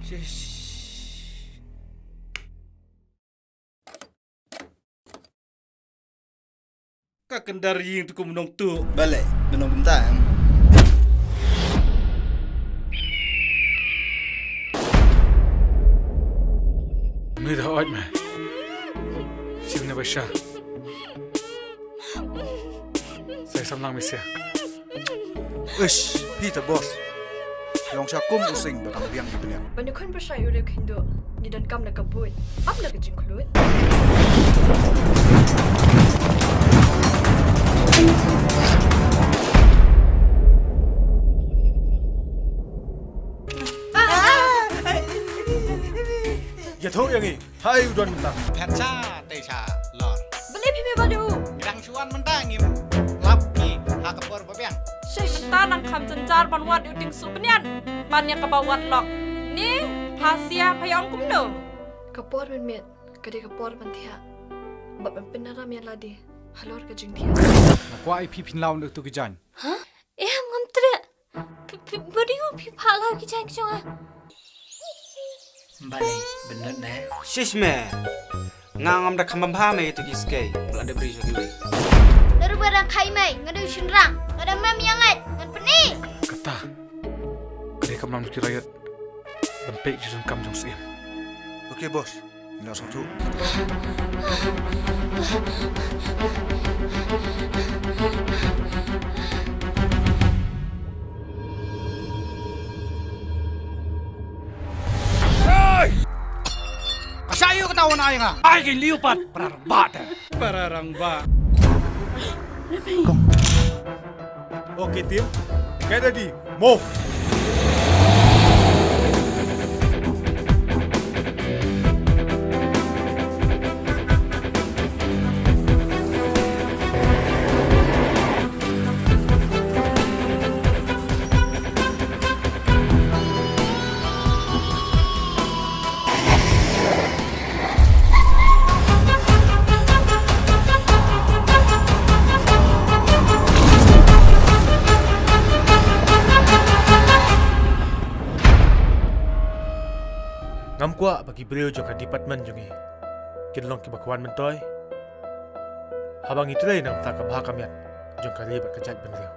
Kak kendari yang tu kau menong tu. Balik, menong bentar. Mira oi meh. Sini besar. Saya samlang misia. Ush, Peter bos. Long syakum using batang biang di dunia. Banyak kan bersyai urip Hindu. Ni dan kam nak kabut. Am nak jingklut. Ya tahu yang ini. Hai udan mentang. แพทชาเตชาหลอด Beli pimi badu. มีรังชวนมันได้งิมรับกี่หากระปอร์บ่เปียง Syekh mentah nang kam cencar ban wat uting supenian. Ban yang kebawat lok. Ni Khasi payong kumno. Kapor men met. Kade kapor man thia. Bat man penaram ya ladi. Halor ke jing thia. Aku ai pi pin laun tu kejan. Hah? Ngam tre. Bodi ko pi phala ki jang chong ah. Balik, bener dah. Shish me. Ngam dah kambam pha me tu kiske. Ada beri so kiwe. Daru barang kai mai, ngadu shinrang. Ngada mam yangat, ngan peni. Kata. Kade kam lam kirayat. Bempek jun kam jong sim. Okey bos. Nak satu. Kasayo ketahuan ay nga. Ai ke liupat perarbat. Pararang ba. Okey tim. Get ready. Move. Ngam kuat bagi beliau juga departmen jungi. Kinlong kibakuan mentoy. Habang itu lagi nak tak kebahak kamiat. Jong kali berkejat beliau.